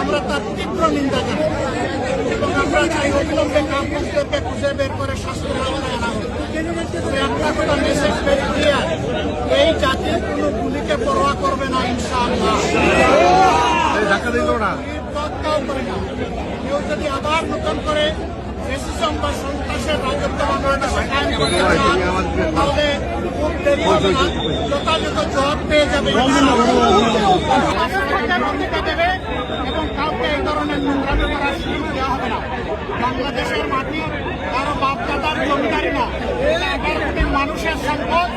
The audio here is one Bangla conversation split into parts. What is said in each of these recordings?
আমরা তার তীব্র নিন্দা জানাই এবং আমরা চাই অবিলম্বে কাপুরুষদেরকে খুঁজে বের করে শাস্তির আওতায় আনা হবে। একটা কথা মেসেজ বের ক্লিয়ার, এই জাতি কোনো গুলিকে পরোয়া করবে না ইনশাআল্লাহ। করে না কেউ যদি আবার নতুন করে ফ্যাসিজম বা সন্ত্রাসের রাজত্ব বাংলাদেশে কায়েম করতে চান তাহলে খুব দেরি হবে না, যথাযথ জবাব পেয়ে যাবে দেবে এবং কাউকে এই ধরনের নোংরামি করার সুযোগ দেওয়া হবে না। বাংলাদেশের মাটি কারো বাপদাদার জমিদারি না, 11 কোটি মানুষের সম্পদ।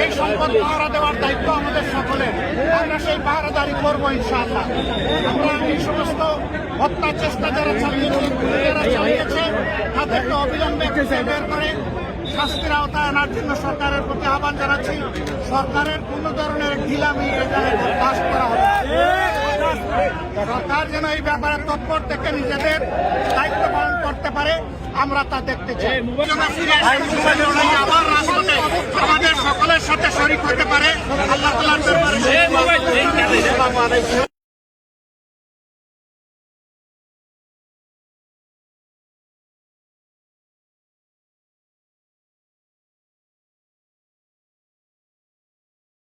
এই সম্পদ পাহারা দেওয়ার দায়িত্ব আমাদের সকলের। আমরা সেই পাহারাদারি করবো ইনশাআল্লাহ। আমরা এই সমস্ত হত্যা চেষ্টা যারা চালিয়েছে তাদেরকে অবিলম্বে খুঁজে বের করে শাস্তির আওতায় আনার জন্য সরকারের প্রতি আহ্বান জানাচ্ছি। সরকারের কোন ধরনের ঢিলামি এখানে বরদাস্ত করা হবে। সরকার যেন এই ব্যাপারে তৎপর থেকে নিজেদের দায়িত্ব পালন করতে পারে, আমরা তা দেখতে চাই। আবার রাজপথে আমাদের সকলের সাথে শরীক হতে পারে। আল্লাহ তাআলার দরবারে